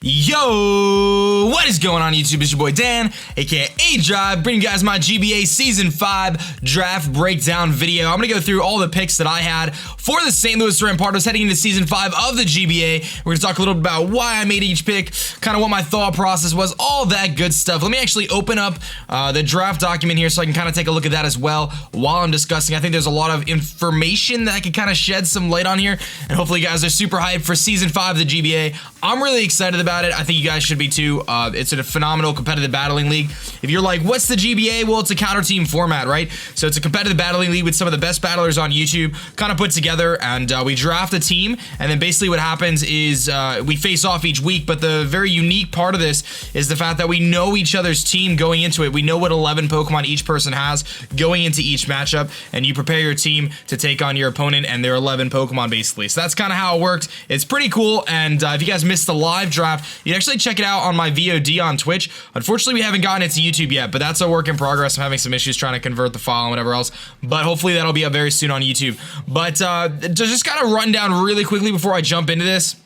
Yo, what is going on YouTube? It's your boy Dan, aka aDrive, bringing you guys my GBA Season 5 draft breakdown video. I'm going to go through all the picks that I had for the St. Louis Rampardos heading into Season 5 of the GBA. We're going to talk a little bit about why I made each pick, kind of what my thought process was, all that good stuff. Let me actually open up the draft document here so I can kind of take a look at that as well while I'm discussing. I think there's a lot of information that I can kind of shed some light on here, and hopefully you guys are super hyped for Season 5 of the GBA. I'm really excited about it. I think you guys should be too. It's a phenomenal competitive battling league. If you're like, what's the GBA? Well, it's a counter team format, right? So it's a competitive battling league with some of the best battlers on YouTube kind of put together, and we draft a team, and then basically what happens is we face off each week. But the very unique part of this is the fact that we know each other's team going into it. We know what 11 Pokemon each person has going into each matchup, and you prepare your team to take on your opponent and their 11 Pokemon basically. So that's kind of how it worked. It's pretty cool, and if you guys missed the live draft, you can actually check it out on my VOD on Twitch. Unfortunately, we haven't gotten it to YouTube yet, but that's a work in progress. I'm having some issues trying to convert the file and whatever else, but hopefully that'll be up very soon on YouTube. But to just kind of run down really quickly before I jump into this,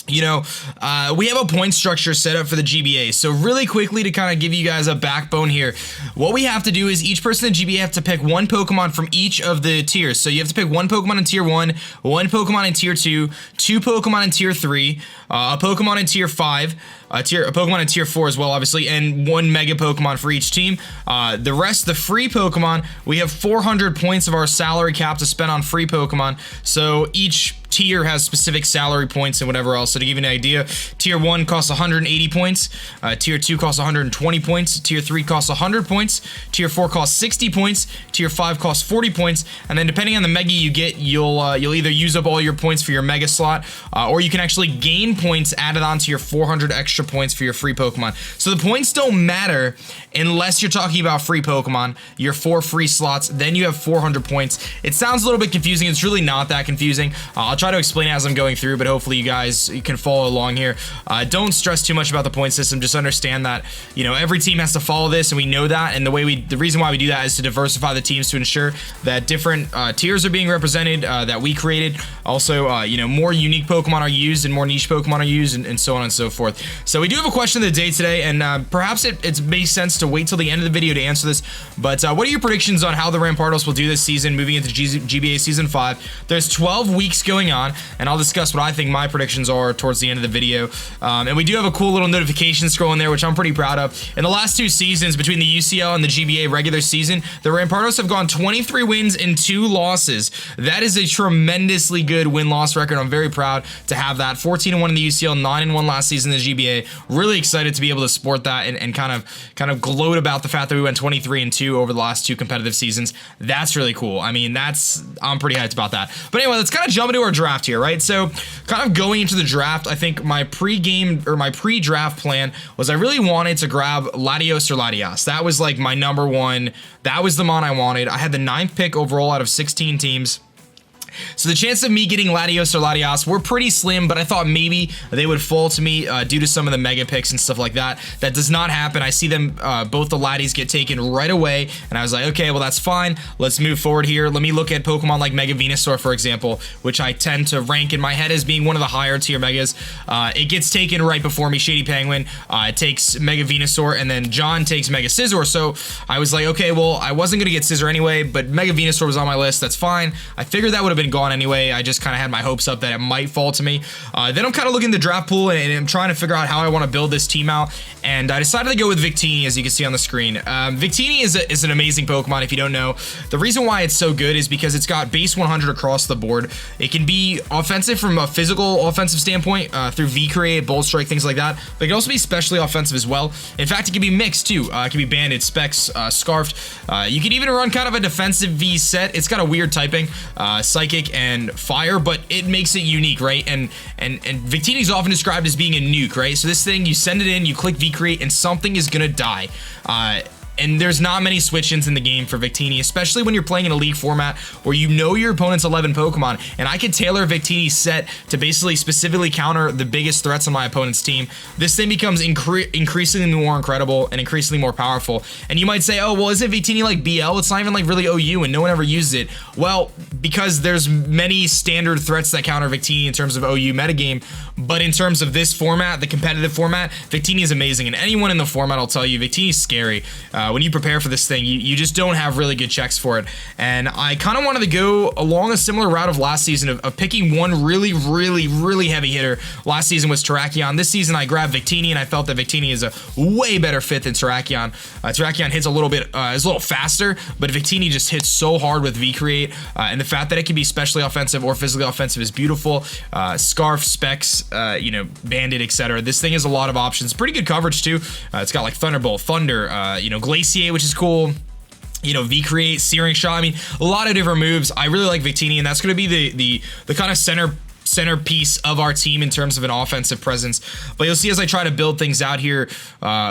you know, we have a point structure set up for the GBA. So really quickly to kind of give you guys a backbone here, what we have to do is each person in the GBA have to pick one Pokemon from each of the tiers. So you have to pick one Pokemon in tier 1, one Pokemon in tier 2, two Pokemon in tier 3, a Pokemon in tier 5, a Pokemon in tier 4 as well, obviously, and one Mega Pokemon for each team. The rest, the free Pokemon, we have 400 points of our salary cap to spend on free Pokemon. So each tier has specific salary points and whatever else. So to give you an idea, tier 1 costs 180 points, tier 2 costs 120 points, tier 3 costs 100 points, tier 4 costs 60 points, tier 5 costs 40 points, and then depending on the Mega you get, you'll either use up all your points for your Mega slot, or you can actually gain points added onto your 400 extra points for your free Pokemon. So the points don't matter unless you're talking about free Pokemon, your 4 free slots, then you have 400 points. It sounds a little bit confusing. It's really not that confusing. I'll try to explain it as I'm going through, but hopefully you guys can follow along here. Don't stress too much about the point system. Just understand that, you know, every team has to follow this, and we know that, and the reason why we do that is to diversify the teams, to ensure that different tiers are being represented that we created. Also, you know, more unique Pokemon are used and more niche Pokemon are used, and so on and so forth. So we do have a question of the day today, and perhaps it makes sense to wait till the end of the video to answer this, but what are your predictions on how the Rampardos will do this season moving into GBA Season 5? There's 12 weeks going on, and I'll discuss what I think my predictions are towards the end of the video. And we do have a cool little notification scroll in there, which I'm pretty proud of. In the last 2 seasons, between the UCL and the GBA regular season, the Rampardos have gone 23 wins and 2 losses. That is a tremendously good win-loss record. I'm very proud to have that. 14-1 in the UCL, 9-1 last season in the GBA. Really excited to be able to support that and kind of gloat about the fact that we went 23-2 over the last 2 competitive seasons. That's really cool. I mean, I'm pretty hyped about that. But anyway, let's kind of jump into our draft here, right? So kind of going into the draft, I think my pre-draft plan was I really wanted to grab Latios or Latias. That was like my number one. That was the mon I wanted. I had the 9th pick overall out of 16 teams. So the chance of me getting Latios or Latias were pretty slim, but I thought maybe they would fall to me due to some of the mega picks and stuff like that. That does not happen. I see them, both the Latias get taken right away, and I was like, okay, well that's fine. Let's move forward here. Let me look at Pokemon like Mega Venusaur, for example, which I tend to rank in my head as being one of the higher tier Megas. It gets taken right before me. Shady Penguin takes Mega Venusaur, and then John takes Mega Scizor. So I was like, okay, well, I wasn't going to get Scizor anyway, but Mega Venusaur was on my list. That's fine. I figured that would have been gone anyway. I just kind of had my hopes up that it might fall to me. Then I'm kind of looking at the draft pool, and I'm trying to figure out how I want to build this team out, and I decided to go with Victini, as you can see on the screen. Victini is an amazing Pokemon. If you don't know, the reason why it's so good is because it's got base 100 across the board. It can be offensive from a physical offensive standpoint through V-Create, Bolt Strike, things like that, but it can also be specially offensive as well. In fact, it can be mixed too. It can be Banded, Specs, Scarfed. You can even run kind of a defensive V set. It's got a weird typing, Psychic and Fire, but it makes it unique, right? And Victini is often described as being a nuke, right? So this thing, you send it in, you click V-Create, and something is gonna die. And there's not many switch-ins in the game for Victini, especially when you're playing in a league format where you know your opponent's 11 Pokemon, and I could tailor Victini's set to basically specifically counter the biggest threats on my opponent's team. This thing becomes increasingly more incredible and increasingly more powerful. And you might say, oh, well, is it Victini like BL? It's not even like really OU and no one ever uses it. Well, because there's many standard threats that counter Victini in terms of OU metagame, but in terms of this format, the competitive format, Victini is amazing. And anyone in the format will tell you, Victini's scary. When you prepare for this thing, you just don't have really good checks for it. And I kind of wanted to go along a similar route of last season of picking one really heavy hitter. Last season was Terrakion. This season I grabbed Victini, and I felt that Victini is a way better fit than Terrakion. Terrakion hits a little bit, is a little faster, but Victini just hits so hard with V-Create, and the fact that it can be specially offensive or physically offensive is beautiful. Scarf, Specs, you know, Bandit, etc. This thing has a lot of options. Pretty good coverage too. It's got like Thunderbolt, Thunder, you know, Glaciate, which is cool. You know, V-Create, Searing Shot. I mean, a lot of different moves. I really like Victini, and that's going to be the kind of centerpiece of our team in terms of an offensive presence. But you'll see as I try to build things out here,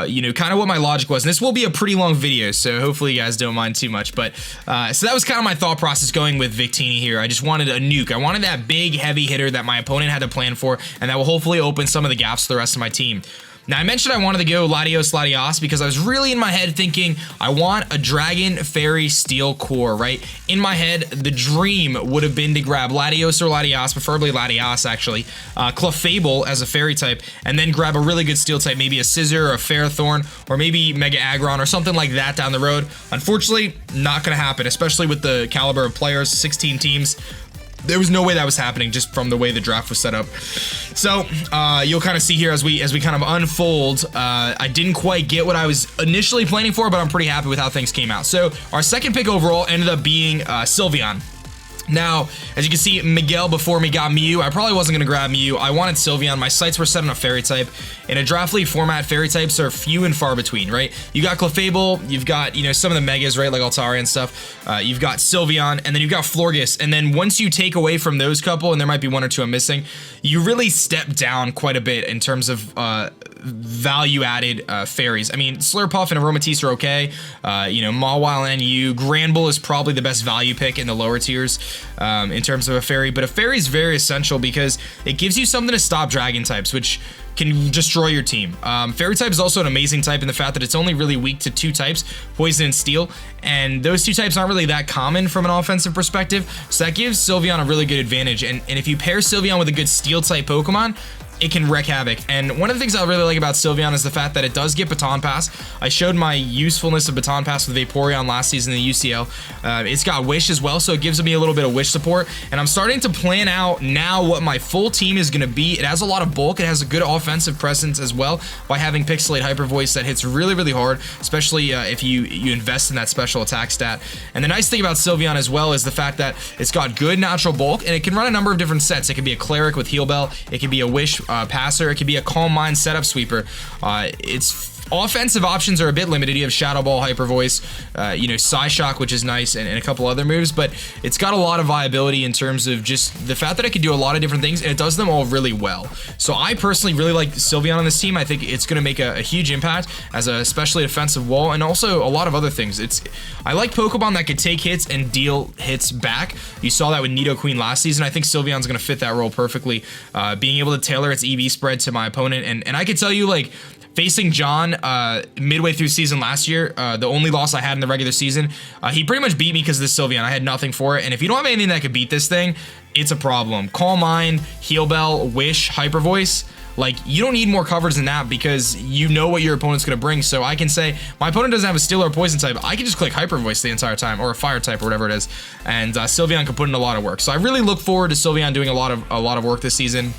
you know, kind of what my logic was. And this will be a pretty long video, so hopefully you guys don't mind too much. But so that was kind of my thought process going with Victini here. I just wanted a nuke. I wanted that big, heavy hitter that my opponent had to plan for, and that will hopefully open some of the gaps for the rest of my team. Now, I mentioned I wanted to go Latios because I was really in my head thinking I want a Dragon, Fairy, Steel core, right? In my head, the dream would have been to grab Latios or Latios, preferably Latios actually, Clefable as a Fairy type, and then grab a really good Steel type, maybe a Scizor or a Ferrothorn, or maybe Mega Aggron or something like that down the road. Unfortunately, not going to happen, especially with the caliber of players, 16 teams. There was no way that was happening just from the way the draft was set up. So you'll kind of see here as we kind of unfold, I didn't quite get what I was initially planning for, but I'm pretty happy with how things came out. So our second pick overall ended up being Sylveon. Now, as you can see, Miguel before me got Mew. I probably wasn't going to grab Mew. I wanted Sylveon. My sights were set on a Fairy type. In a draft league format, Fairy types are few and far between, right? You got Clefable, you've got, you know, some of the Megas, right, like Altaria and stuff. You've got Sylveon, and then you've got Florges. And then once you take away from those couple, and there might be one or two I'm missing, you really step down quite a bit in terms of value-added fairies. I mean, Slurpuff and Aromatisse are okay. You know, Mawile and NU. Granbull is probably the best value pick in the lower tiers in terms of a fairy, but a fairy is very essential because it gives you something to stop dragon types, which can destroy your team. Fairy type is also an amazing type in the fact that it's only really weak to two types, poison and steel, and those two types aren't really that common from an offensive perspective, so that gives Sylveon a really good advantage. And if you pair Sylveon with a good steel type Pokemon, it can wreak havoc. And one of the things I really like about Sylveon is the fact that it does get Baton Pass. I showed my usefulness of Baton Pass with Vaporeon last season in the UCL. It's got Wish as well, so it gives me a little bit of Wish support. And I'm starting to plan out now what my full team is going to be. It has a lot of bulk. It has a good offensive presence as well by having Pixelate Hyper Voice that hits really hard, especially if you invest in that special attack stat. And the nice thing about Sylveon as well is the fact that it's got good natural bulk, and it can run a number of different sets. It can be a Cleric with Heal Bell. It can be a Wish passer. It could be a Calm Mind setup sweeper. Its offensive options are a bit limited. You have Shadow Ball, Hyper Voice, you know, Psyshock, which is nice, and a couple other moves, but it's got a lot of viability in terms of just the fact that it can do a lot of different things, and it does them all really well. So I personally really like Sylveon on this team. I think it's going to make a huge impact as a especially defensive wall, and also a lot of other things. I like Pokemon that could take hits and deal hits back. You saw that with Nidoqueen last season. I think Sylveon's going to fit that role perfectly, being able to tailor its EV spread to my opponent, and I could tell you, like, facing John midway through season last year, the only loss I had in the regular season, he pretty much beat me because of this Sylveon. I had nothing for it, and if you don't have anything that could beat this thing, it's a problem. Calm Mind, Heal Bell, Wish, Hyper Voice, like, you don't need more coverage than that because you know what your opponent's going to bring. So I can say, my opponent doesn't have a Steel or a Poison type, I can just click Hyper Voice the entire time, or a Fire type, or whatever it is, and Sylveon can put in a lot of work. So I really look forward to Sylveon doing a lot of work this season.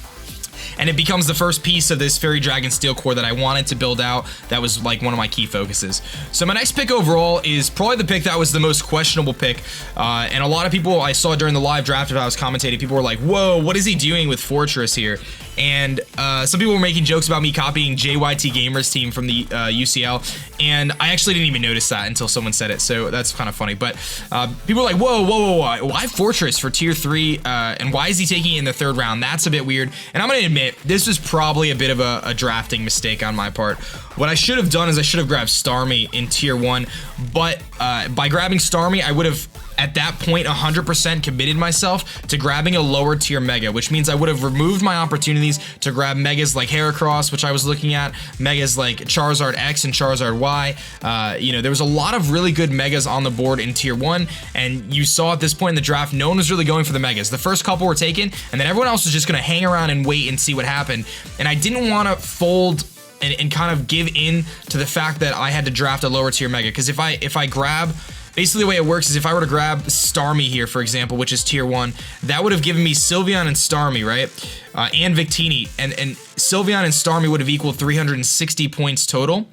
And it becomes the first piece of this Fairy Dragon Steel core that I wanted to build out. That was like one of my key focuses. So my next pick overall is probably the pick that was the most questionable pick. And a lot of people I saw during the live draft, if I was commentating, people were like, whoa, what is he doing with Forretress here? and some people were making jokes about me copying JYT Gamer's team from the UCL, and I actually didn't even notice that until someone said it, so that's kind of funny. But people are like, whoa, why Forretress for tier 3, and why is he taking it in the 3rd round? That's a bit weird, and I'm gonna admit, this was probably a bit of a drafting mistake on my part. What I should have done is I should have grabbed Starmie in tier 1, but by grabbing Starmie, I would have, at that point, 100% committed myself to grabbing a lower tier Mega, which means I would have removed my opportunities to grab Megas like Heracross, which I was looking at, Megas like Charizard X and Charizard Y. You know, there was a lot of really good Megas on the board in tier 1, and you saw at this point in the draft, no one was really going for the Megas. The first couple were taken, and then everyone else was just going to hang around and wait and see what happened, and I didn't want to fold and kind of give in to the fact that I had to draft a lower tier Mega, because if I grab, basically the way it works is if I were to grab Starmie here, for example, which is tier 1, that would have given me Sylveon and Starmie, right? And Victini, and Sylveon and Starmie would have equaled 360 points total.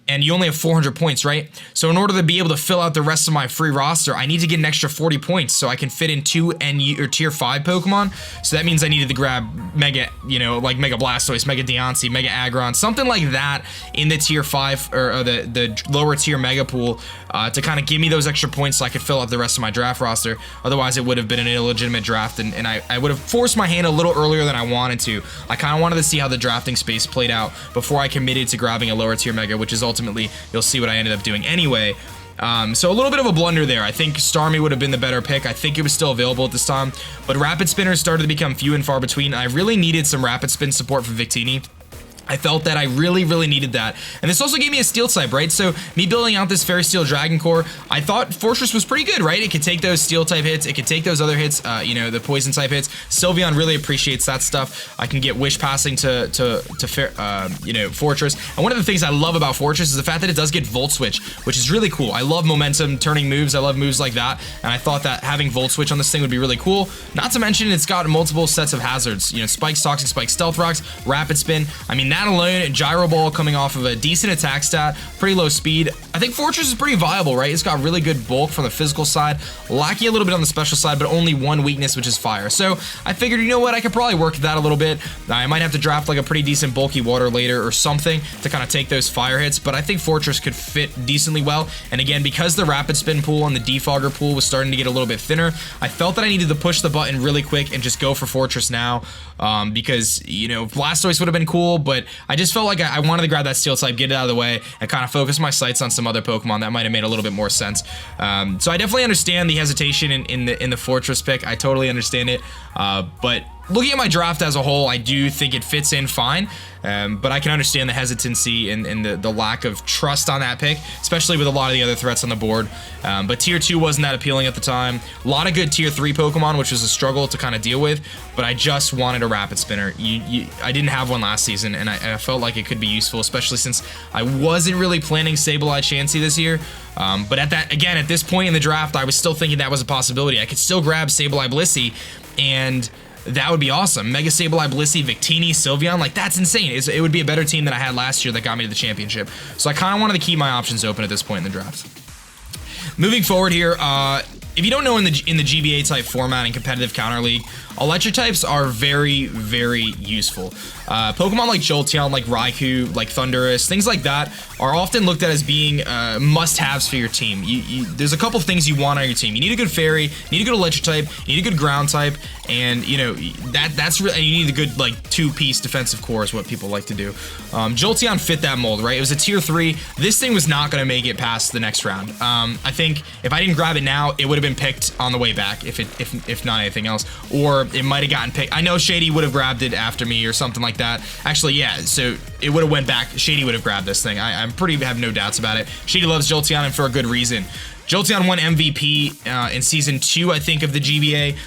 And you only have 400 points, right? So in order to be able to fill out the rest of my free roster, I need to get an extra 40 points so I can fit in 2 NU or tier 5 Pokemon. So that means I needed to grab Mega, you know, like Mega Blastoise, Mega Deontay, Mega Aggron, something like that in the tier 5 or the lower tier Mega pool to kind of give me those extra points so I could fill out the rest of my draft roster. Otherwise, it would have been an illegitimate draft, and I would have forced my hand a little earlier than I wanted to. I kind of wanted to see how the drafting space played out before I committed to grabbing a lower tier Mega, which is ultimately, you'll see what I ended up doing anyway. So a little bit of a blunder there. I think Starmie would have been the better pick. I think it was still available at this time, but Rapid Spinners started to become few and far between. I really needed some Rapid Spin support from Victini. I felt that I really needed that. And this also gave me a Steel type, right? So me building out this Fairy Steel Dragon Core, I thought Forretress was pretty good, right? It could take those Steel type hits. It could take those other hits, you know, the Poison type hits. Sylveon really appreciates that stuff. I can get Wish Passing to you know, Forretress. And one of the things I love about Forretress is the fact that it does get Volt Switch, which is really cool. I love momentum turning moves. I love moves like that. And I thought that having Volt Switch on this thing would be really cool. Not to mention it's got multiple sets of hazards. You know, Spikes, Toxic Spike, Stealth Rocks, Rapid Spin. I mean, that alone, Gyro Ball coming off of a decent attack stat, pretty low speed. I think Forretress is pretty viable, right? It's got really good bulk from the physical side, lacking a little bit on the special side, but only one weakness, which is fire. So I figured, you know what, I could probably work that a little bit. I might have to draft like a pretty decent bulky water later or something to kind of take those fire hits, but I think Forretress could fit decently well. And again, because the Rapid Spin pool and the Defogger pool was starting to get a little bit thinner, I felt that I needed to push the button really quick and just go for Forretress now, because, you know, Blastoise would have been cool, but I just felt like I wanted to grab that Steel type, get it out of the way, and kind of focus my sights on some other Pokemon that might have made a little bit more sense. So I definitely understand the hesitation in the Forretress pick. I totally understand it, but looking at my draft as a whole, I do think it fits in fine, but I can understand the hesitancy and the lack of trust on that pick, especially with a lot of the other threats on the board. But tier 2 wasn't that appealing at the time. A lot of good tier 3 Pokemon, which was a struggle to kind of deal with, but I just wanted a Rapid Spinner. I didn't have one last season, and I felt like it could be useful, especially since I wasn't really planning Sableye Chansey this year. But at this point in the draft, I was still thinking that was a possibility. I could still grab Sableye Blissey, and that would be awesome. Mega Sableye, Blissey, Victini, Sylveon, like that's insane. It would be a better team than I had last year that got me to the championship. So I kind of wanted to keep my options open at this point in the draft. Moving forward here, if you don't know, in the GBA type format in competitive counter league, electric types are very useful. Pokemon like Jolteon, like Raikou, like Thundurus, things like that are often looked at as being must-haves for your team. There's a couple things you want on your team. You need a good fairy, you need a good electric type, you need a good ground type, and you know that's really, and you need a good like 2-piece defensive core is what people like to do. Jolteon fit that mold, right? It was a tier 3. This thing was not going to make it past the next round. I think if I didn't grab it now, it would have been picked on the way back, if not anything else, or it might have gotten picked. I know Shady would have grabbed it after me or something like that. Actually, yeah, so it would have went back. Shady would have grabbed this thing. I'm pretty have no doubts about it. Shady loves Jolteon, and for a good reason. Jolteon won MVP in Season 2, I think, of the GBA.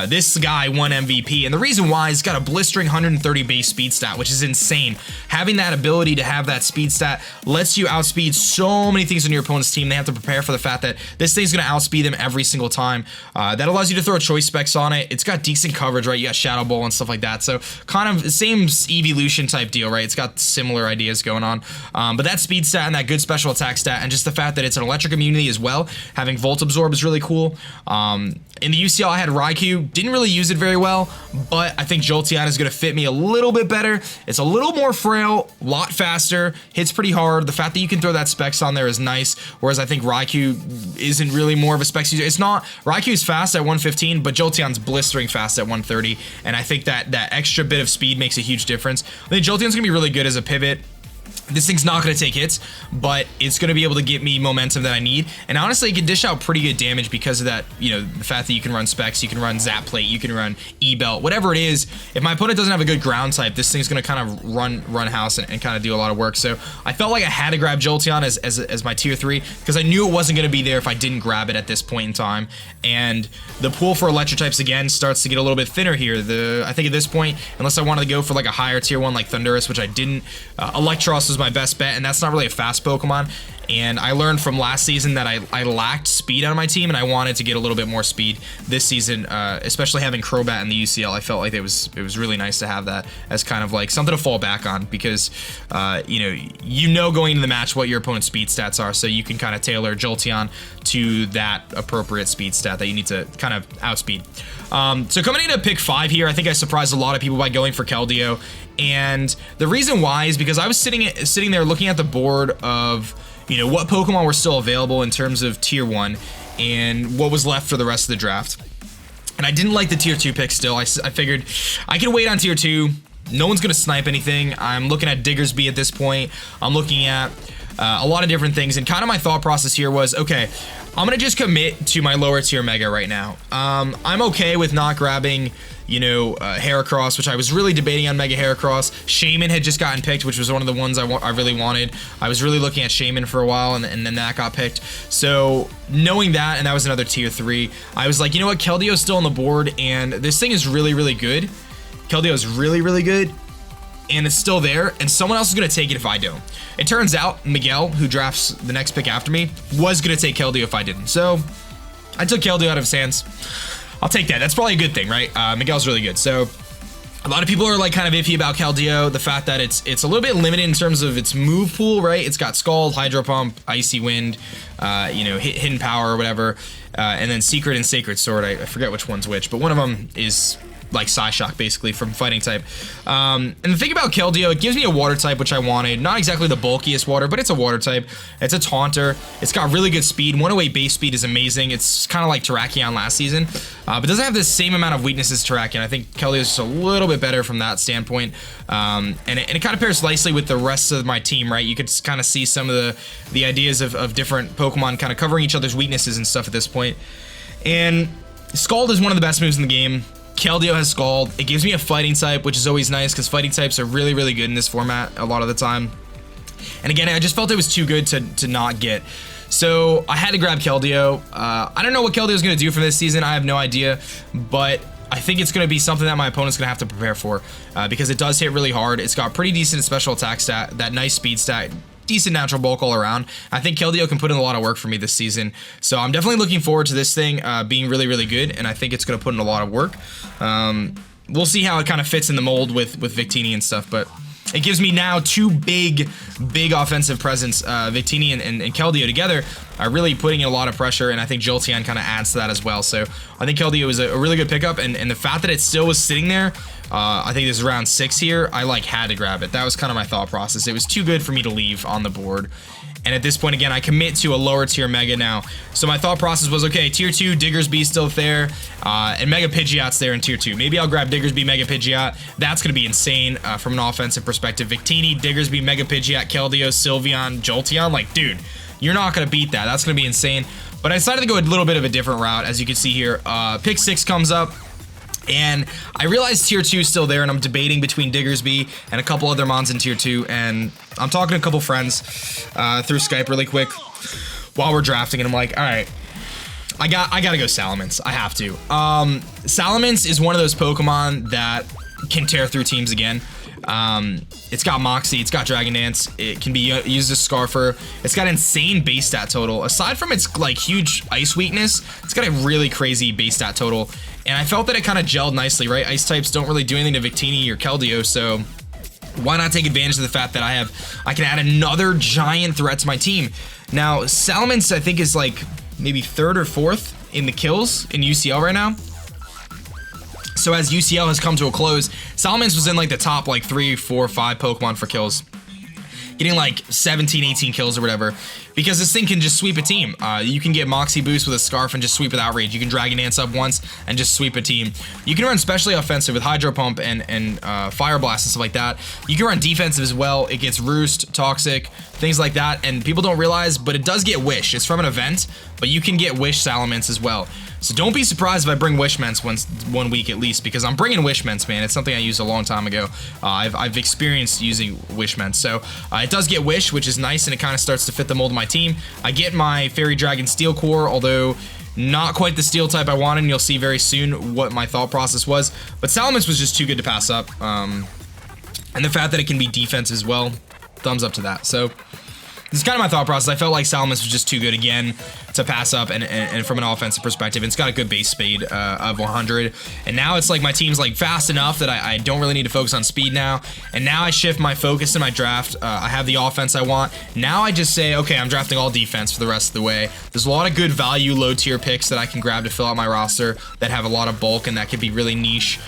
This guy won MVP, and the reason why is he's got a blistering 130 base speed stat, which is insane. Having that ability to have that speed stat lets you outspeed so many things on your opponent's team. They have to prepare for the fact that this thing's going to outspeed them every single time. That allows you to throw choice specs on it. It's got decent coverage, right? You got Shadow Ball and stuff like that, so kind of same evolution type deal, right? It's got similar ideas going on, but that speed stat and that good special attack stat, and just the fact that it's an electric immunity as well, having Volt Absorb is really cool. In the UCL, I had Raikou. Raikou, didn't really use it very well, but I think Jolteon is going to fit me a little bit better. It's a little more frail, a lot faster, hits pretty hard. The fact that you can throw that Specs on there is nice, whereas I think Raikou isn't really more of a Specs user. It's not, Raikou's fast at 115, but Jolteon's blistering fast at 130, and I think that extra bit of speed makes a huge difference. I think Jolteon's going to be really good as a pivot. This thing's not going to take hits, but it's going to be able to get me momentum that I need. And honestly, it can dish out pretty good damage because of that, you know, the fact that you can run Specs, you can run Zap Plate, you can run E-Belt, whatever it is. If my opponent doesn't have a good ground type, this thing's going to kind of run house and kind of do a lot of work. So I felt like I had to grab Jolteon as my tier 3 because I knew it wasn't going to be there if I didn't grab it at this point in time. And the pool for electric types again starts to get a little bit thinner here. I think at this point, unless I wanted to go for like a higher tier 1 like Thundurus, which I didn't, Electros was my best bet, and that's not really a fast Pokemon. And I learned from last season that I lacked speed on my team, and I wanted to get a little bit more speed this season, especially having Crobat in the UCL. I felt like it was really nice to have that as kind of like something to fall back on because, you know going into the match what your opponent's speed stats are, so you can kind of tailor Jolteon to that appropriate speed stat that you need to kind of outspeed. So coming into pick 5 here, I think I surprised a lot of people by going for Keldeo. And the reason why is because I was sitting there looking at the board of, you know, what Pokemon were still available in terms of tier 1 and what was left for the rest of the draft. And I didn't like the tier 2 pick still. I figured I can wait on tier 2. No one's going to snipe anything. I'm looking at Diggersby at this point. I'm looking at a lot of different things. And kind of my thought process here was, okay, I'm going to just commit to my lower tier Mega right now. I'm okay with not grabbing, you know, Heracross, which I was really debating on Mega Heracross. Shaman had just gotten picked, which was one of the ones I really wanted. I was really looking at Shaman for a while, and then that got picked. So knowing that, and that was another tier 3, I was like, you know what, Keldeo's still on the board, and this thing is really, really good. Keldeo is really, really good, and it's still there, and someone else is going to take it if I don't. It turns out Miguel, who drafts the next pick after me, was going to take Keldeo if I didn't. So I took Keldeo out of his hands. I'll take that. That's probably a good thing, right? Miguel's really good. So a lot of people are like kind of iffy about Keldeo. The fact that it's a little bit limited in terms of its move pool, right? It's got Scald, Hydro Pump, Icy Wind, Hidden Power or whatever, and then Secret and Sacred Sword. I forget which one's which, but one of them is like Psyshock basically from fighting type. And the thing about Keldeo, it gives me a water type, which I wanted. Not exactly the bulkiest water, but it's a water type. It's a taunter. It's got really good speed. 108 base speed is amazing. It's kind of like Terrakion last season, but doesn't have the same amount of weaknesses as Terrakion. I think Keldeo is just a little bit better from that standpoint. And it kind of pairs nicely with the rest of my team, right? You could kind of see some of the ideas of different Pokemon kind of covering each other's weaknesses and stuff at this point. And Scald is one of the best moves in the game. Keldeo has Scald. It gives me a fighting type, which is always nice because fighting types are really, really good in this format a lot of the time. And again, I just felt it was too good to not get. So I had to grab Keldeo. I don't know what Keldeo is going to do for this season. I have no idea, but I think it's going to be something that my opponent's going to have to prepare for because it does hit really hard. It's got pretty decent special attack stat, that nice speed stat, decent natural bulk all around. I think Keldeo can put in a lot of work for me this season. So I'm definitely looking forward to this thing being really, really good, and I think it's going to put in a lot of work. We'll see how it kind of fits in the mold with Victini and stuff, but it gives me now two big offensive presence. Victini and Keldeo together are really putting in a lot of pressure, and I think Jolteon kind of adds to that as well. So I think Keldeo is a really good pickup, and the fact that it still was sitting there, I think this is round 6 here, I had to grab it. That was kind of my thought process. It was too good for me to leave on the board. And at this point, again, I commit to a lower tier Mega now. So my thought process was, okay, tier 2, Diggersby's still there, and Mega Pidgeot's there in tier 2. Maybe I'll grab Diggersby, Mega Pidgeot. That's going to be insane from an offensive perspective. Victini, Diggersby, Mega Pidgeot, Keldeo, Sylveon, Jolteon. Like, dude, you're not going to beat that. That's going to be insane. But I decided to go a little bit of a different route, as you can see here. Pick 6 comes up. And I realized tier 2 is still there, and I'm debating between Diggersby and a couple other mons in tier 2, and I'm talking to a couple friends through Skype really quick while we're drafting, and I'm like, all right, I gotta go Salamence. I have to. Salamence is one of those Pokemon that can tear through teams again. It's got Moxie, it's got Dragon Dance, it can be used as Scarfer, it's got insane base stat total. Aside from its huge ice weakness, it's got a really crazy base stat total, and I felt that it kind of gelled nicely, right? Ice types don't really do anything to Victini or Keldeo, so why not take advantage of the fact that I can add another giant threat to my team. Now, Salamence I think is maybe 3rd or 4th in the kills in UCL right now. So as UCL has come to a close, Salamence was in like the top like 3, 4, 5 Pokemon for kills, getting like 17, 18 kills or whatever, because this thing can just sweep a team. You can get Moxie Boost with a Scarf and just sweep with Outrage. You can Dragon Dance up once and just sweep a team. You can run specially offensive with Hydro Pump and Fire Blast and stuff like that. You can run defensive as well. It gets Roost, Toxic, things like that, and people don't realize, but it does get Wish. It's from an event, but you can get Wish Salamence as well. So don't be surprised if I bring Wishments one week at least, because I'm bringing Wishments, man. It's something I used a long time ago. I've experienced using Wishments. So it does get Wish, which is nice, and it kind of starts to fit the mold of my team. I get my Fairy Dragon Steel Core, although not quite the Steel type I wanted, and you'll see very soon what my thought process was. But Salamence was just too good to pass up. And the fact that it can be defense as well, thumbs up to that. So this is kind of my thought process. I felt like Salamence was just too good again to pass up, and from an offensive perspective, it's got a good base speed of 100. And now it's like my team's like fast enough that I don't really need to focus on speed now. And now I shift my focus in my draft. I have the offense I want. Now I just say, okay, I'm drafting all defense for the rest of the way. There's a lot of good value, low tier picks that I can grab to fill out my roster that have a lot of bulk and that could be really niche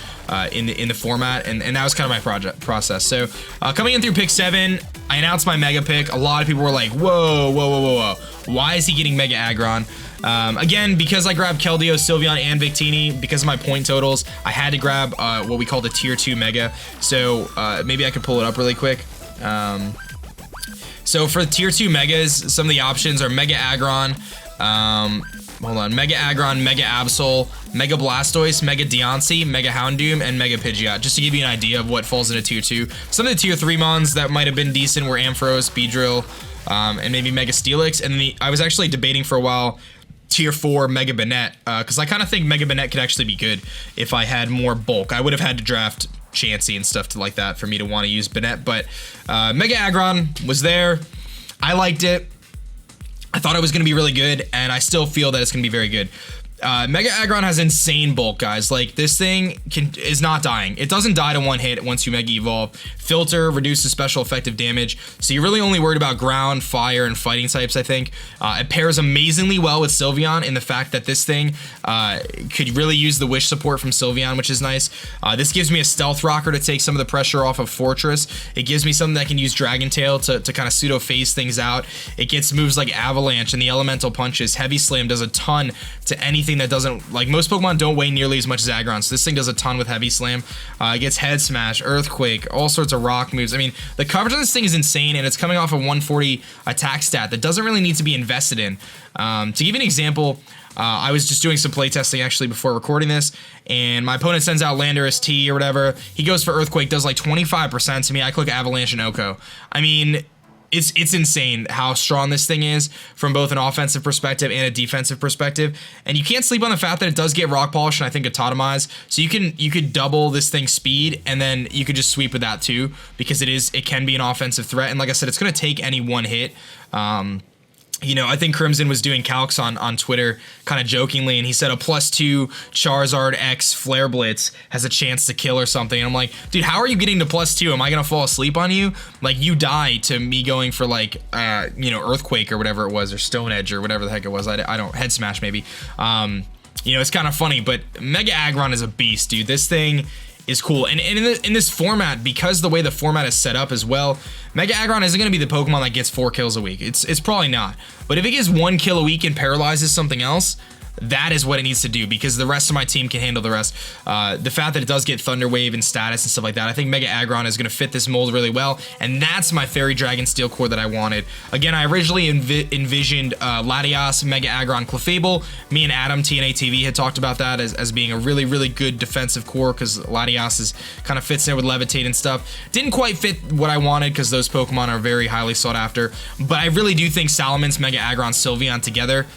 in the format, and that was kind of my process. So coming in through pick 7, I announced my mega pick. A lot of people were like, whoa, whoa, whoa, whoa, whoa. Why is he getting Mega Aggron? Again, because I grabbed Keldeo, Sylveon, and Victini, because of my point totals, I had to grab what we call the tier 2 Mega. So maybe I could pull it up really quick. So for tier 2 Megas, some of the options are Mega Aggron, hold on, Mega Aggron, Mega Absol, Mega Blastoise, Mega Deontay, Mega Houndoom, and Mega Pidgeot, just to give you an idea of what falls into tier 2. Some of the tier 3 mons that might have been decent were Ampharos, Beedrill, and maybe Mega Steelix. And I was actually debating for a while tier 4 Mega Banette, because I kind of think Mega Banette could actually be good if I had more bulk. I would have had to draft Chansey and stuff like that for me to want to use Banette, but Mega Aggron was there. I liked it. I thought it was going to be really good, and I still feel that it's going to be very good. Mega Aggron has insane bulk, guys. Like, this thing is not dying. It doesn't die to one hit once you Mega Evolve. Filter reduces special effective damage, so you're really only worried about ground, fire, and fighting types, I think. It pairs amazingly well with Sylveon in the fact that this thing could really use the Wish support from Sylveon, which is nice. This gives me a Stealth Rocker to take some of the pressure off of Forretress. It gives me something that can use Dragon Tail to kind of pseudo-phase things out. It gets moves like Avalanche and the Elemental Punches. Heavy Slam does a ton to anything that doesn't, like, most Pokemon don't weigh nearly as much as Aggron, so this thing does a ton with Heavy Slam. It gets Head Smash, Earthquake, all sorts of rock moves. I mean, the coverage on this thing is insane, and it's coming off a 140 attack stat that doesn't really need to be invested in. To give you an example, I was just doing some playtesting actually before recording this, and my opponent sends out Landorus T or whatever. He goes for Earthquake, does like 25% to me. I click Avalanche and Oko. I mean, it's insane how strong this thing is from both an offensive perspective and a defensive perspective. And you can't sleep on the fact that it does get Rock Polish and I think a Totemize. So you could double this thing's speed, and then you could just sweep with that too, because it can be an offensive threat. And like I said, it's going to take any one hit. You know, I think Crimson was doing calcs on Twitter kind of jokingly, and he said a +2 Charizard X Flare Blitz has a chance to kill or something. And I'm like, dude, how are you getting to +2? Am I going to fall asleep on you? Like, you die to me going for, like, you know, Earthquake or whatever it was, or Stone Edge or whatever the heck it was. I don't, Head Smash maybe. You know, it's kind of funny, but Mega Aggron is a beast, dude. This thing is cool. And in this format, because the way the format is set up as well, Mega Aggron isn't going to be the Pokemon that gets 4 kills a week. It's probably not. But if it gets 1 kill a week and paralyzes something else, that is what it needs to do, because the rest of my team can handle the rest. The fact that it does get Thunder Wave and status and stuff like that, I think Mega Aggron is going to fit this mold really well, and that's my Fairy Dragon Steel Core that I wanted. Again, I originally envisioned Latias, Mega Aggron, Clefable. Me and Adam, TNA TV, had talked about that as being a really, really good defensive core, because Latias kind of fits in with Levitate and stuff. Didn't quite fit what I wanted, because those Pokemon are very highly sought after, but I really do think Salamence, Mega Aggron, Sylveon together,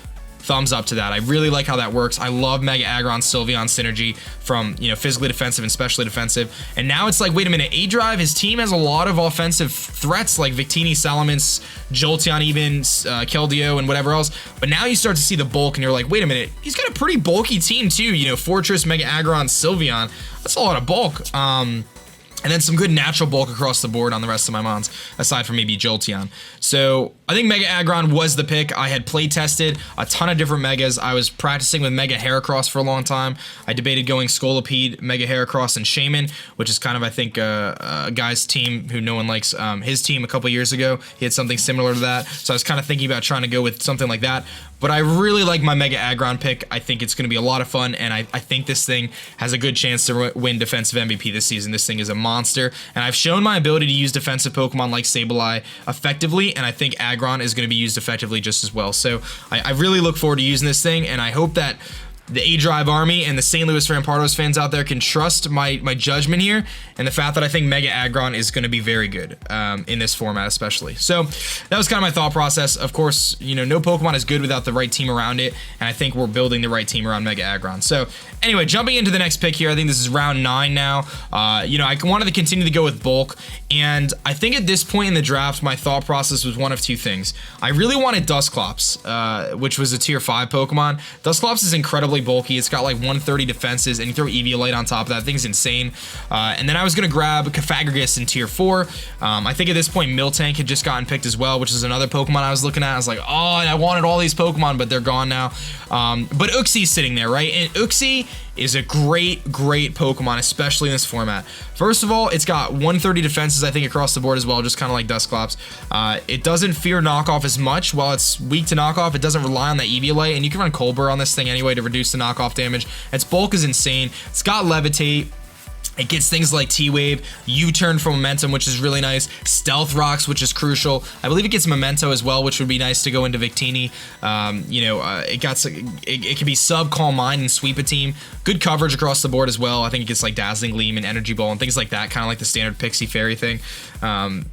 thumbs up to that. I really like how that works. I love Mega Aggron Sylveon synergy from, you know, physically defensive and specially defensive. And now it's like, wait a minute, aDrive, his team has a lot of offensive threats like Victini, Salamence, Jolteon even, Keldeo, and whatever else. But now you start to see the bulk and you're like, wait a minute, he's got a pretty bulky team too. You know, Forretress, Mega Aggron, Sylveon. That's a lot of bulk. And then some good natural bulk across the board on the rest of my mons, aside from maybe Jolteon. So I think Mega Aggron was the pick. I had play tested a ton of different Megas. I was practicing with Mega Heracross for a long time. I debated going Scolipede, Mega Heracross, and Shaman, which is kind of, I think, a guy's team who no one likes. His team a couple years ago, he had something similar to that. So I was kind of thinking about trying to go with something like that. But I really like my Mega Aggron pick. I think it's going to be a lot of fun, and I think this thing has a good chance to win Defensive MVP this season. This thing is a monster, and I've shown my ability to use defensive Pokemon like Sableye effectively, and I think Aggron is going to be used effectively just as well. So I really look forward to using this thing, and I hope that the aDrive army and the St. Louis Rampardos fans out there can trust my judgment here, and the fact that I think Mega Aggron is going to be very good in this format especially. So that was kind of my thought process. Of course, you know, no Pokemon is good without the right team around it, and I think we're building the right team around Mega Aggron. So anyway, jumping into the next pick here, I think this is round 9 now. You know, I wanted to continue to go with bulk, and I think at this point in the draft, my thought process was one of two things. I really wanted Dusclops, which was a tier 5 Pokemon. Dusclops is incredibly bulky. It's got like 130 defenses, and you throw Eviolite on top of that. Thing's insane. And then I was gonna grab Cofagrigus in tier 4. I think at this point Miltank had just gotten picked as well, which is another Pokemon I was looking at. I was like, oh, I wanted all these Pokemon, but they're gone now. But Uxie's sitting there, right? And Uxie is a great Pokemon, especially in this format. First of all, it's got 130 defenses, I think, across the board as well, just kind of like Dusclops. It doesn't fear knockoff as much. While it's weak to knockoff, it doesn't rely on that Eviolite, and you can run Colbur on this thing anyway to reduce the knockoff damage. Its bulk is insane. It's got Levitate. It gets things like T-Wave, U-Turn for Momentum, which is really nice, Stealth Rocks, which is crucial. I believe it gets Memento as well, which would be nice to go into Victini. You know, it can be sub Calm Mind and sweep a team. Good coverage across the board as well. I think it gets like Dazzling Gleam and Energy Ball and things like that, kind of like the standard Pixie Fairy thing.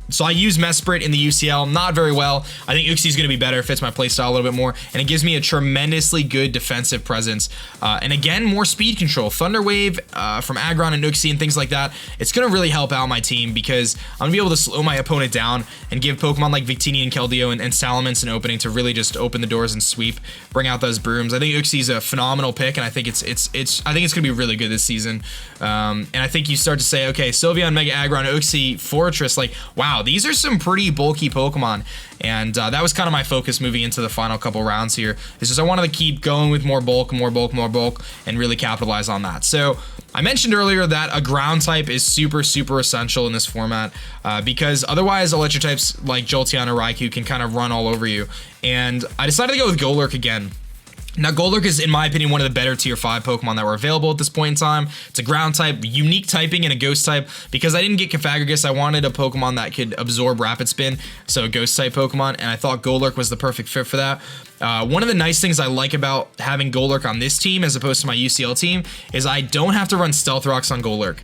So I use Mesprit in the UCL, not very well. I think Uxie's going to be better, fits my playstyle a little bit more, and it gives me a tremendously good defensive presence. And again, more speed control. Thunder Wave from Aggron and Uxie and things like that, it's going to really help out my team because I'm going to be able to slow my opponent down and give Pokemon like Victini and Keldeo and Salamence an opening to really just open the doors and sweep, bring out those brooms. I think Uxie's a phenomenal pick, and I think it's going to be really good this season. And I think you start to say, okay, Sylveon, Mega Aggron, Uxie, Forretress, like, wow, these are some pretty bulky Pokemon. And that was kind of my focus moving into the final couple rounds here. It's just I wanted to keep going with more bulk, and really capitalize on that. So I mentioned earlier that a ground type is super essential in this format because otherwise electric types like Jolteon or Raikou can kind of run all over you. And I decided to go with Golurk again. Now, Golurk is, in my opinion, one of the better tier 5 Pokemon that were available at this point in time. It's a ground type, unique typing, and a ghost type. Because I didn't get Cofagrigus, I wanted a Pokemon that could absorb Rapid Spin, so a ghost type Pokemon, and I thought Golurk was the perfect fit for that. One of the nice things I like about having Golurk on this team as opposed to my UCL team is I don't have to run Stealth Rocks on Golurk.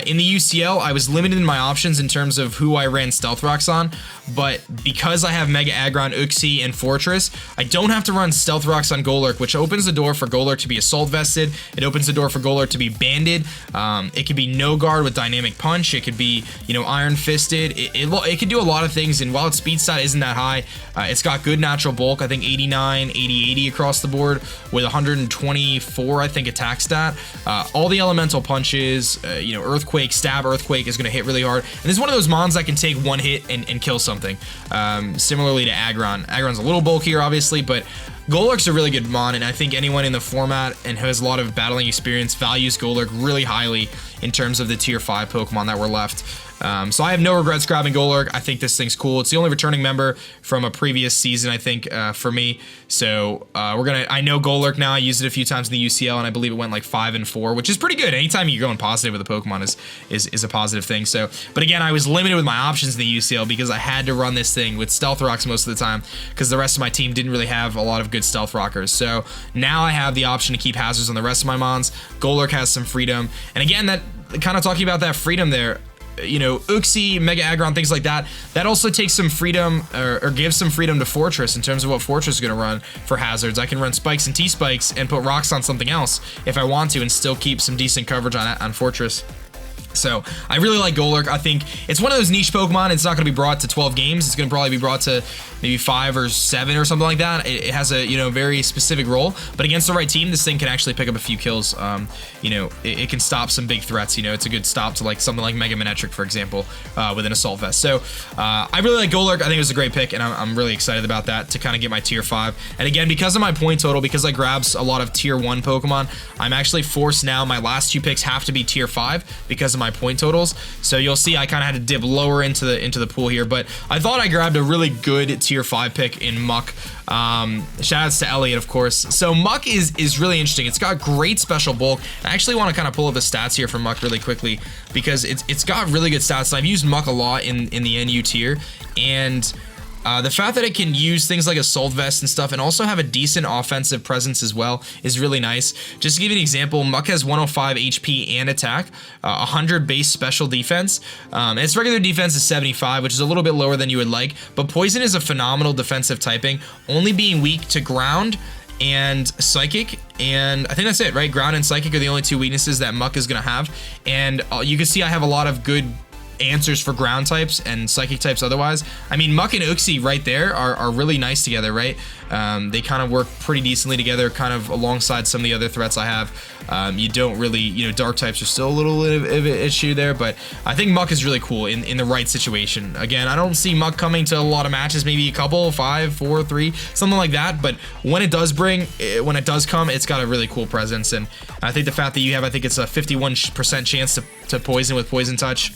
In the UCL, I was limited in my options in terms of who I ran Stealth Rocks on, but because I have Mega Aggron, Uxie, and Forretress, I don't have to run Stealth Rocks on Golurk, which opens the door for Golurk to be Assault Vested. It opens the door for Golurk to be Banded. It could be No Guard with Dynamic Punch. It could be, you know, Iron Fisted. It could do a lot of things, and while its speed stat isn't that high, it's got good natural bulk. I think 89, 80, 80 across the board with 124, I think, attack stat. All the elemental punches, you know, Earthquake, Stab Earthquake is going to hit really hard. And this is one of those mons that can take one hit and kill something. Similarly to Aggron. Aggron's a little bulkier, obviously, but Golurk's a really good mon, and I think anyone in the format and who has a lot of battling experience values Golurk really highly in terms of the tier 5 Pokemon that were left. So I have no regrets grabbing Golurk. I think this thing's cool. It's the only returning member from a previous season, I think, for me. So I know Golurk now. I used it a few times in the UCL, and I believe it went like 5 and 4, which is pretty good. Anytime you're going positive with a Pokemon is a positive thing. So, but again, I was limited with my options in the UCL because I had to run this thing with Stealth Rocks most of the time because the rest of my team didn't really have a lot of good Stealth Rockers. So now I have the option to keep hazards on the rest of my mons. Golurk has some freedom, and again, that kind of talking about that freedom there. You know, Uxie, Mega Aggron, things like that, that also takes some freedom or gives some freedom to Forretress in terms of what Forretress is going to run for hazards. I can run Spikes and T-Spikes and put Rocks on something else if I want to and still keep some decent coverage on Forretress. So I really like Golurk. I think it's one of those niche Pokemon. It's not going to be brought to 12 games. It's going to probably be brought to maybe 5 or 7 or something like that. It has a, you know, very specific role, but against the right team, this thing can actually pick up a few kills. You know, it can stop some big threats. You know, it's a good stop to like something like MegaMogwaii, for example, with an Assault Vest. So I really like Golurk. I think it was a great pick, and I'm really excited about that to kind of get my tier 5. And again, because of my point total, because I grabs a lot of tier 1 Pokemon, I'm actually forced now. My last 2 picks have to be tier 5 because of my point totals. So you'll see I kind of had to dip lower into the pool here, but I thought I grabbed a really good tier 5 pick in Muck. Shout outs to Elliot, of course. So Muck is really interesting. It's got great special bulk. I actually want to kind of pull up the stats here for Muck really quickly because it's got really good stats. I've used Muck a lot in the NU tier, and the fact that it can use things like Assault Vest and stuff and also have a decent offensive presence as well is really nice. Just to give you an example, Muck has 105 HP and attack, 100 base special defense. Its regular defense is 75, which is a little bit lower than you would like, but Poison is a phenomenal defensive typing, only being weak to Ground and Psychic, and I think that's it, right? Ground and Psychic are the only 2 weaknesses that Muck is going to have, and you can see I have a lot of good answers for ground types and psychic types otherwise. I mean, Muck and Uxie right there are really nice together, right? They kind of work pretty decently together, kind of alongside some of the other threats I have. You don't really, you know, dark types are still a little bit of an issue there, but I think Muck is really cool in the right situation. Again, I don't see Muck coming to a lot of matches, maybe a couple, 5, 4, 3, something like that, but when it does come, it's got a really cool presence, and I think the fact that you have, I think it's a 51% chance to poison with Poison Touch,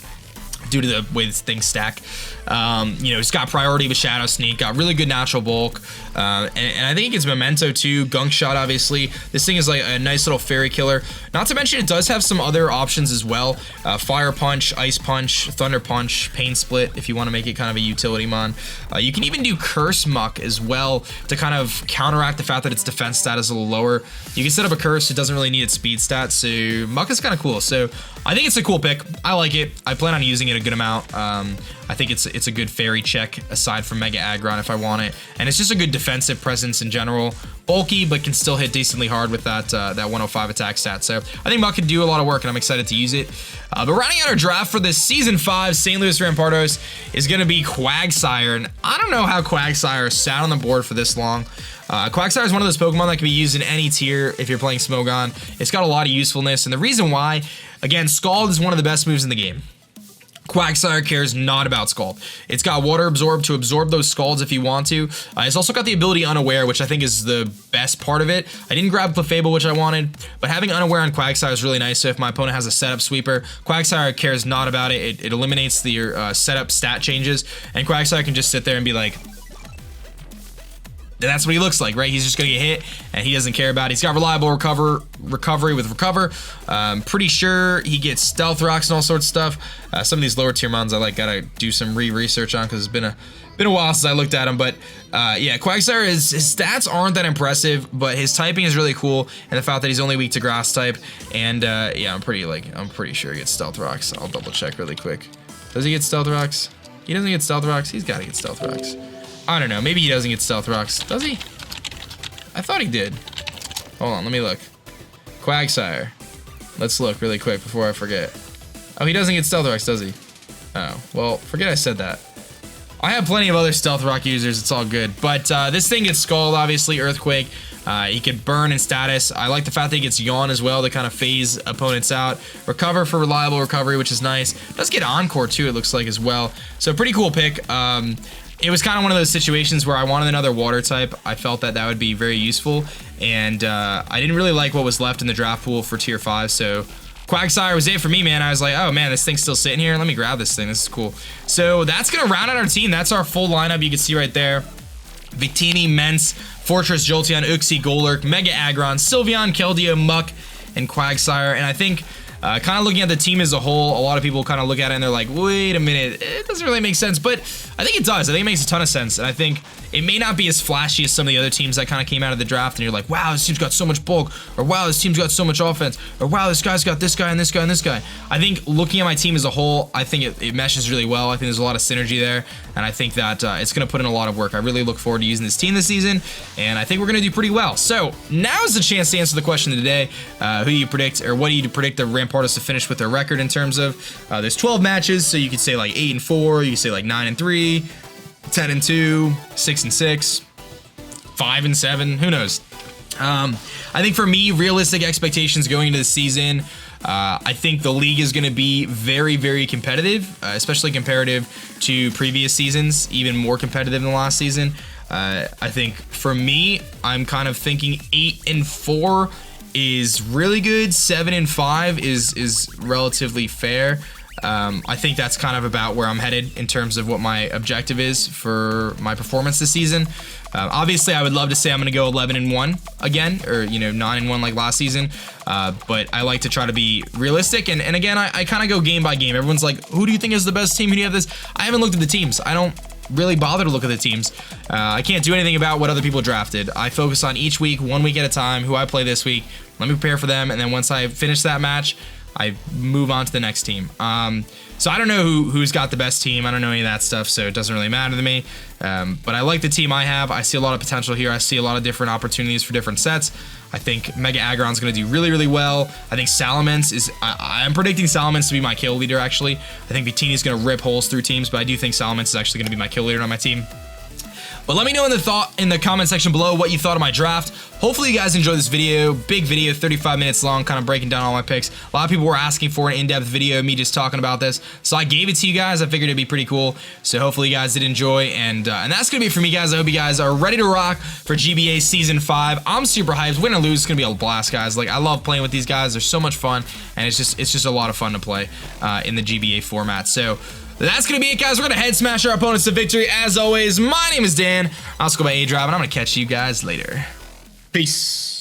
due to the way things stack. You know, it's got priority with Shadow Sneak, got really good natural bulk, and I think it gets Memento too, Gunk Shot obviously. This thing is like a nice little fairy killer. Not to mention it does have some other options as well. Fire Punch, Ice Punch, Thunder Punch, Pain Split if you want to make it kind of a utility mon. You can even do Curse Muck as well to kind of counteract the fact that its defense stat is a little lower. You can set up a Curse, it doesn't really need its speed stat, so Muck is kind of cool. So I think it's a cool pick. I like it. I plan on using it a good amount. I think it's a good fairy check aside from Mega Aggron if I want it, and it's just a good defensive presence in general. Bulky, but can still hit decently hard with that 105 attack stat. So I think Muck can do a lot of work, and I'm excited to use it. But rounding out our draft for this Season 5 St. Louis Rampardos is going to be Quagsire, and I don't know how Quagsire sat on the board for this long. Quagsire is one of those Pokemon that can be used in any tier if you're playing Smogon. It's got a lot of usefulness, and the reason why, again, Scald is one of the best moves in the game. Quagsire cares not about Scald. It's got Water Absorb to absorb those Scalds if you want to. It's also got the ability Unaware, which I think is the best part of it. I didn't grab Clefable, which I wanted, but having Unaware on Quagsire is really nice. So if my opponent has a setup sweeper, Quagsire cares not about it. It eliminates the setup stat changes, and Quagsire can just sit there and be like, that's what he looks like, right? He's just gonna get hit, and he doesn't care about it. He's got reliable recovery with Recover. Pretty sure he gets Stealth Rocks and all sorts of stuff. Some of these lower tier mons I gotta do some research on because it's been a while since I looked at him. But yeah, Quagsire his stats aren't that impressive, but his typing is really cool, and the fact that he's only weak to Grass type. And yeah, I'm pretty sure he gets Stealth Rocks. I'll double check really quick. Does he get Stealth Rocks? He doesn't get Stealth Rocks. He's gotta get Stealth Rocks. I don't know, maybe he doesn't get Stealth Rocks. Does he? I thought he did. Hold on, let me look. Quagsire. Let's look really quick before I forget. Oh, he doesn't get Stealth Rocks, does he? Oh, well, forget I said that. I have plenty of other Stealth Rock users, it's all good. But this thing gets Scald, obviously, Earthquake. He could Burn in status. I like the fact that he gets Yawn as well to kind of phase opponents out. Recover for reliable recovery, which is nice. Does get Encore too, it looks like, as well. So pretty cool pick. It was kind of one of those situations where I wanted another water type. I felt that would be very useful, and I didn't really like what was left in the draft pool for tier 5, so Quagsire was it for me, man. I was like, oh man, this thing's still sitting here. Let me grab this thing. This is cool. So that's gonna round out our team. That's our full lineup. You can see right there. Victini, Mence, Forretress, Jolteon, Uxie, Golurk, Mega Aggron, Sylveon, Keldeo, Muck, and Quagsire. And I think kind of looking at the team as a whole, a lot of people kind of look at it and they're like, wait a minute, it doesn't really make sense, but I think it does. I think it makes a ton of sense, and I think it may not be as flashy as some of the other teams that kind of came out of the draft, and you're like, wow, this team's got so much bulk, or wow, this team's got so much offense, or wow, this guy's got this guy and this guy and this guy. I think looking at my team as a whole, I think it meshes really well. I think there's a lot of synergy there, and I think that it's going to put in a lot of work. I really look forward to using this team this season, and I think we're going to do pretty well. So now's the chance to answer the question of the day. Who do you predict, or what do you predict the Rampardos to finish with their record in terms of there's 12 matches, so you could say like 8-4, you could say like 9-3, 10-2, 6-6, 5-7, who knows. I think for me, realistic expectations going into the season, I think the league is going to be very, very competitive, especially comparative to previous seasons, even more competitive than last season. I think for me, I'm kind of thinking 8-4 is really good. 7-5 is relatively fair. I think that's kind of about where I'm headed in terms of what my objective is for my performance this season. Obviously, I would love to say I'm going to go 11-1 again, or, you know, 9-1 like last season. But I like to try to be realistic. And again, I kind of go game by game. Everyone's like, who do you think is the best team? Who do you have this? I haven't looked at the teams. I don't really bother to look at the teams. I can't do anything about what other people drafted. I focus on each week, 1 week at a time, who I play this week. Let me prepare for them. And then once I finish that match, I move on to the next team. So I don't know who's got the best team. I don't know any of that stuff, so it doesn't really matter to me. But I like the team I have. I see a lot of potential here. I see a lot of different opportunities for different sets. I think Mega Aggron's going to do really, really well. I think Salamence is... I'm predicting Salamence to be my kill leader, actually. I think Victini's going to rip holes through teams, but I do think Salamence is actually going to be my kill leader on my team. But let me know in the comment section below what you thought of my draft. Hopefully you guys enjoyed this video. Big video, 35 minutes long, kind of breaking down all my picks. A lot of people were asking for an in-depth video of me just talking about this, so I gave it to you guys. I figured it'd be pretty cool. So hopefully you guys did enjoy, and that's gonna be it for me, guys. I hope you guys are ready to rock for GBA Season 5. I'm super hyped. Win or lose, it's gonna be a blast, guys. Like, I love playing with these guys. They're so much fun, and it's just a lot of fun to play in the GBA format. So that's going to be it, guys. We're going to head smash our opponents to victory. As always, my name is Dan. I'll go by aDrive, and I'm going to catch you guys later. Peace.